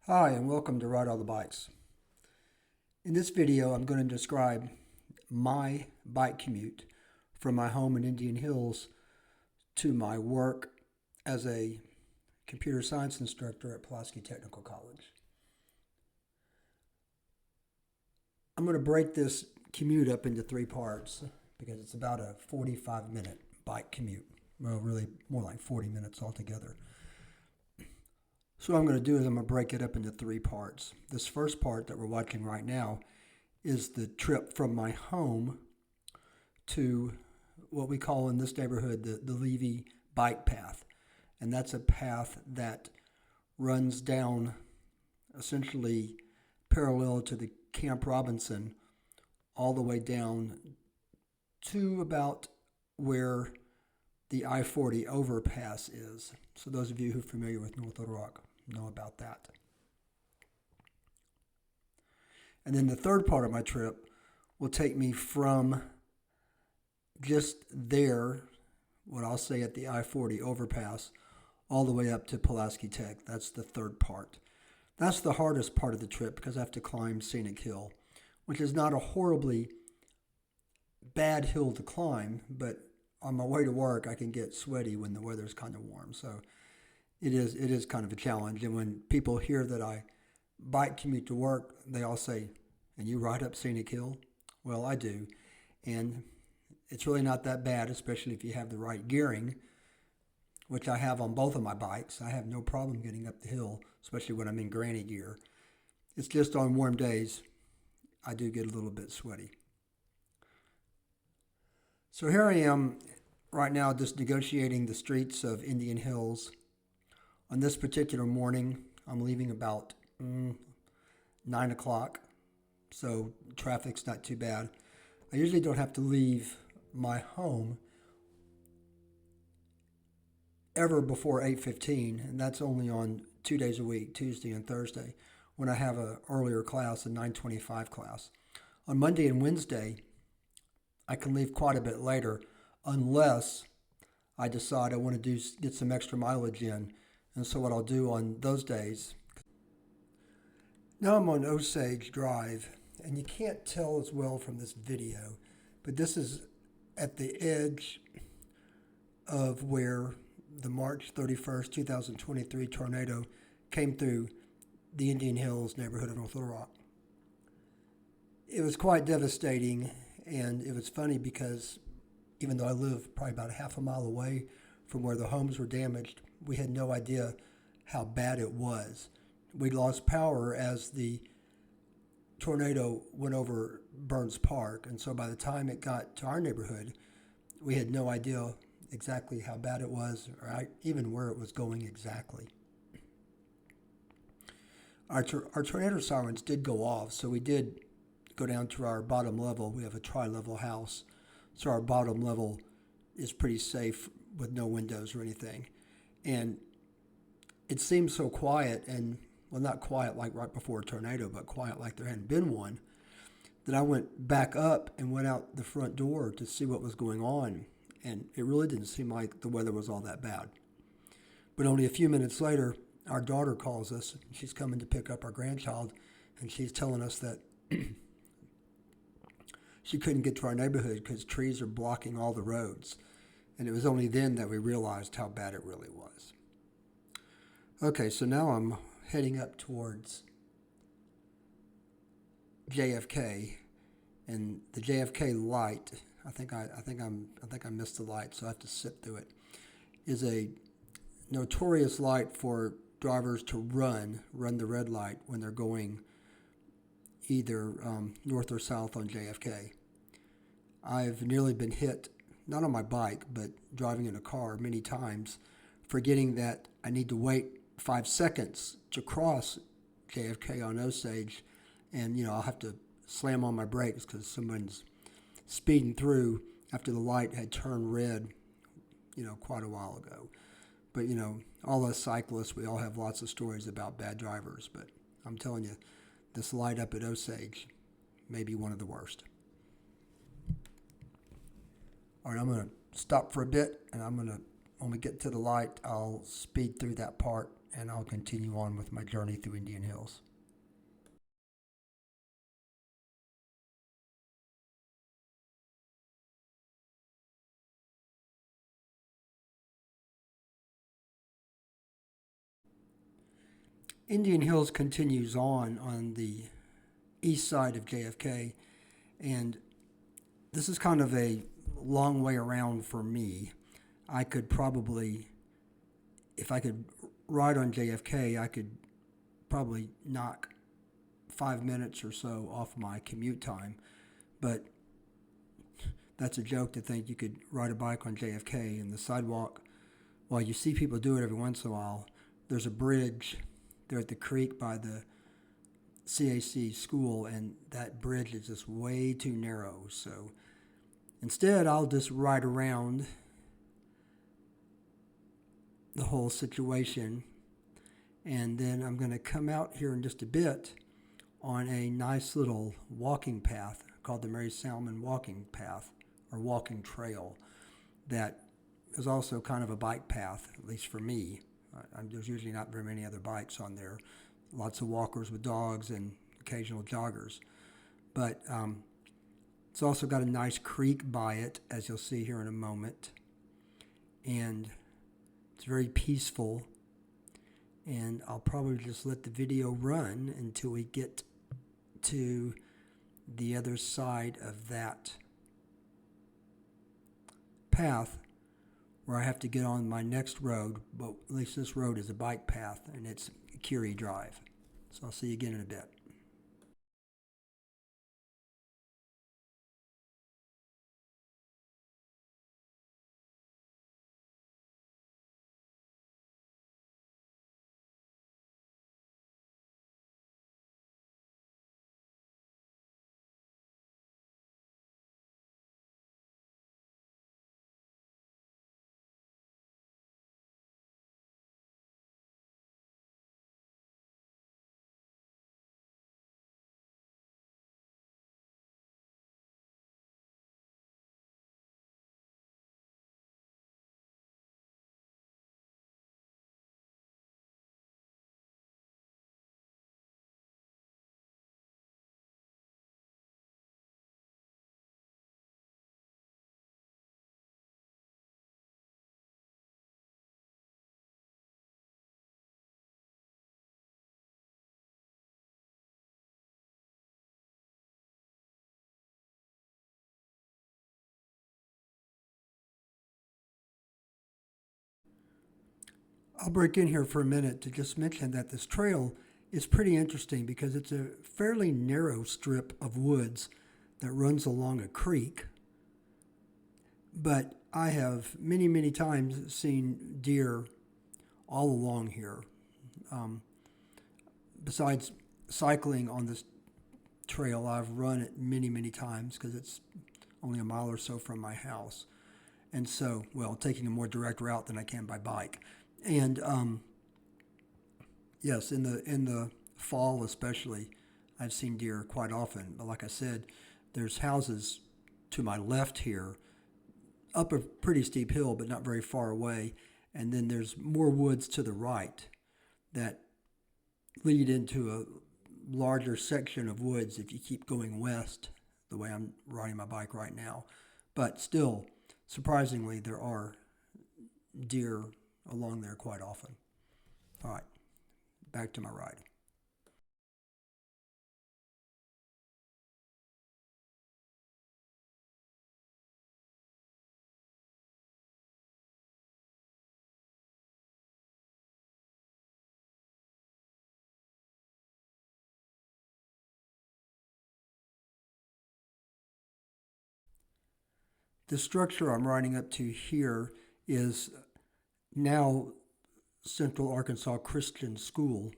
Hi, and welcome to Ride All the Bikes. In this video, I'm going to describe my bike commute from my home in Indian Hills to my work as a computer science instructor at Pulaski Technical College. I'm going to break this commute up into three parts because it's about a 45-minute bike commute. Well, really more like 40 minutes altogether. So what I'm going to do is I'm going to break it up into three parts. This first part that we're watching right now is the trip from my home to what we call in this neighborhood the Levy bike path. And that's a path that runs down essentially parallel to the Camp Robinson all the way down to about where the I-40 overpass is. So those of you who are familiar with North Little Rock know about that. And then the third part of my trip will take me from just there, what I'll say at the I-40 overpass, all the way up to Pulaski Tech. That's the third part. That's the hardest part of the trip because I have to climb Scenic Hill, which is not a horribly bad hill to climb, but on my way to work I can get sweaty when the weather's kind of warm. So it is kind of a challenge. And when people hear that I bike commute to work, they all say, "And you ride up Scenic Hill?" Well, I do. And it's really not that bad, especially if you have the right gearing, which I have on both of my bikes. I have no problem getting up the hill, especially when I'm in granny gear. It's just on warm days, I do get a little bit sweaty. So here I am right now just negotiating the streets of Indian Hills. On this particular morning, I'm leaving about 9 o'clock, so traffic's not too bad. I usually don't have to leave my home ever before 8:15, and that's only on 2 days a week, Tuesday and Thursday, when I have an earlier class, a 9:25 class. On Monday and Wednesday, I can leave quite a bit later unless I decide I want to get some extra mileage in. And so what I'll do on those days, now I'm on Osage Drive, and you can't tell as well from this video, but this is at the edge of where the March 31st, 2023 tornado came through the Indian Hills neighborhood of North Little Rock. It was quite devastating, and it was funny because even though I live probably about half a mile away from where the homes were damaged, we had no idea how bad it was. We lost power as the tornado went over Burns Park, and so by the time it got to our neighborhood, we had no idea exactly how bad it was or even where it was going exactly. Our tornado sirens did go off, so we did go down to our bottom level. We have a tri-level house, so our bottom level is pretty safe with no windows or anything. And it seemed so quiet, and well, not quiet like right before a tornado, but quiet like there hadn't been one, that I went back up and went out the front door to see what was going on. And it really didn't seem like the weather was all that bad. But only a few minutes later, our daughter calls us. She's coming to pick up our grandchild, and she's telling us that she couldn't get to our neighborhood because trees are blocking all the roads. And it was only then that we realized how bad it really was. Okay, so now I'm heading up towards JFK, and the JFK light, I think I missed the light, so I have to sit through it, is a notorious light for drivers to run the red light when they're going either north or south on JFK. I've nearly been hit, not on my bike, but driving in a car many times, forgetting that I need to wait 5 seconds to cross JFK on Osage, and I'll have to slam on my brakes because someone's speeding through after the light had turned red, quite a while ago. But all us cyclists, we all have lots of stories about bad drivers, but I'm telling you, this light up at Osage may be one of the worst. All right, I'm going to stop for a bit, and when we get to the light, I'll speed through that part and I'll continue on with my journey through Indian Hills. Indian Hills continues on the east side of JFK, and this is kind of a long way around for me. I could probably, if I could ride on JFK, I could probably knock 5 minutes or so off my commute time. But that's a joke to think you could ride a bike on JFK and the sidewalk. While you see people do it every once in a while, there's a bridge there at the creek by the CAC school, and that bridge is just way too narrow. So instead, I'll just ride around the whole situation, and then I'm going to come out here in just a bit on a nice little walking path called the Mary Salmon Walking Path or Walking Trail that is also kind of a bike path, at least for me. There's usually not very many other bikes on there. Lots of walkers with dogs and occasional joggers. But it's also got a nice creek by it, as you'll see here in a moment. And it's very peaceful. And I'll probably just let the video run until we get to the other side of that path, where I have to get on my next road, but at least this road is a bike path, and it's Curie Drive. So I'll see you again in a bit. I'll break in here for a minute to just mention that this trail is pretty interesting because it's a fairly narrow strip of woods that runs along a creek. But I have many, many times seen deer all along here. Besides cycling on this trail, I've run it many, many times because it's only a mile or so from my house. And so, well, taking a more direct route than I can by bike. And yes, in the fall especially, I've seen deer quite often. But like I said, there's houses to my left here, up a pretty steep hill, but not very far away. And then there's more woods to the right that lead into a larger section of woods if you keep going west, the way I'm riding my bike right now. But still, surprisingly, there are deer along there quite often. All right, back to my ride. The structure I'm riding up to here is now Central Arkansas Christian School,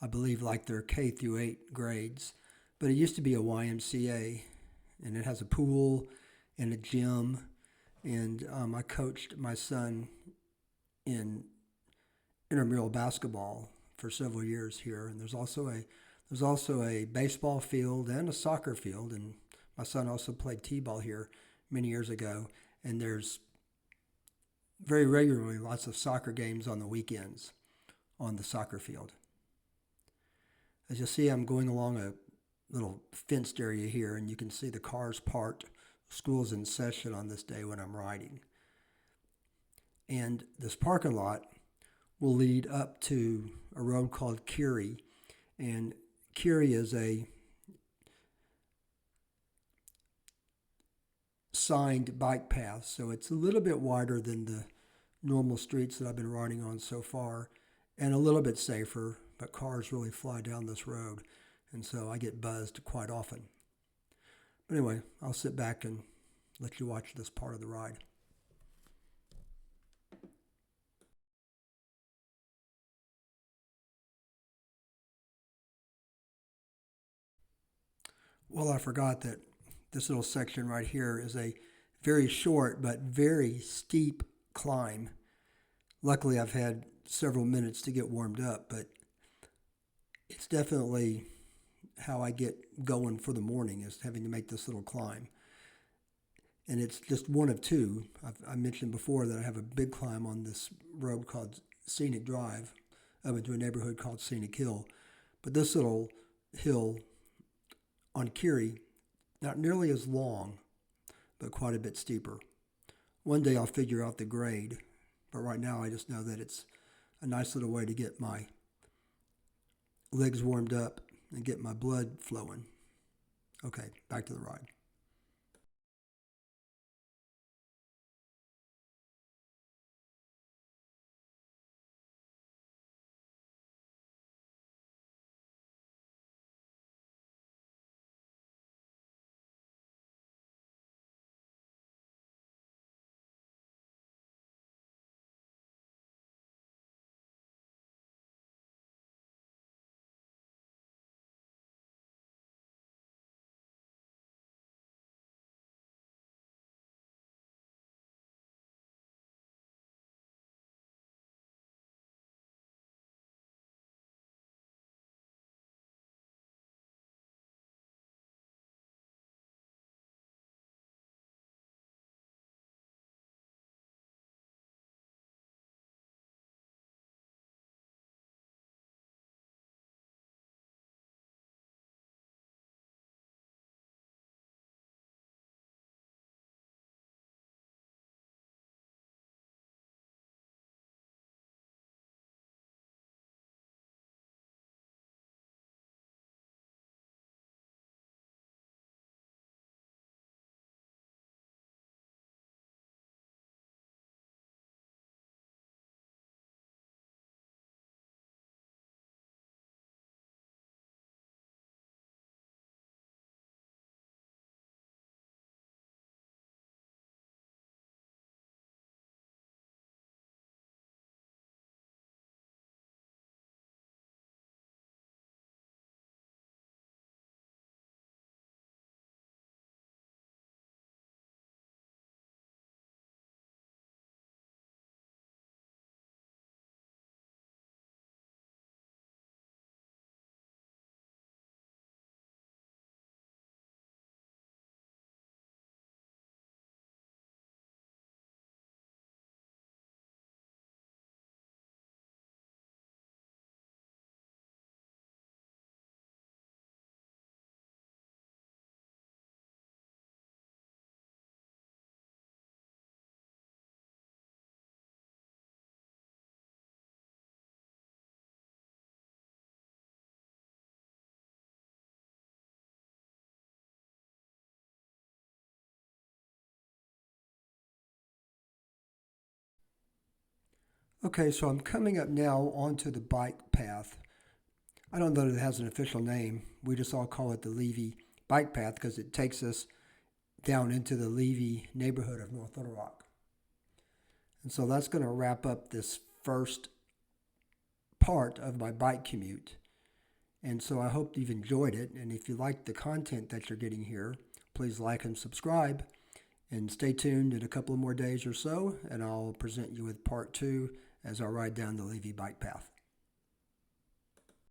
I believe, like their K through 8 grades. But it used to be a YMCA, and it has a pool and a gym. And I coached my son in intramural basketball for several years here. And there's also a baseball field and a soccer field. And my son also played t-ball here many years ago. And there's very regularly lots of soccer games on the weekends. on the soccer field. As you see, I'm going along a little fenced area here, and you can see the cars parked. School's in session on this day when I'm riding. And this parking lot will lead up to a road called Curie. And Curie is a signed bike path, so it's a little bit wider than the normal streets that I've been riding on so far, and a little bit safer, but cars really fly down this road, and so I get buzzed quite often. But anyway, I'll sit back and let you watch this part of the ride. Well, I forgot that this little section right here is a very short but very steep climb. Luckily, I've had several minutes to get warmed up, but it's definitely how I get going for the morning, is having to make this little climb. And it's just one of two. I mentioned before that I have a big climb on this road called Scenic Drive up into a neighborhood called Scenic Hill. But this little hill on Curie, not nearly as long, but quite a bit steeper. One day I'll figure out the grade, but right now I just know that it's a nice little way to get my legs warmed up and get my blood flowing. Okay, back to the ride. Okay, so I'm coming up now onto the bike path. I don't know that it has an official name. We just all call it the Levy bike path because it takes us down into the Levy neighborhood of North Little Rock. And so that's going to wrap up this first part of my bike commute. And so I hope you've enjoyed it. And if you like the content that you're getting here, please like and subscribe. And stay tuned in a couple of more days or so, and I'll present you with part 2 as I ride down the Levy bike path.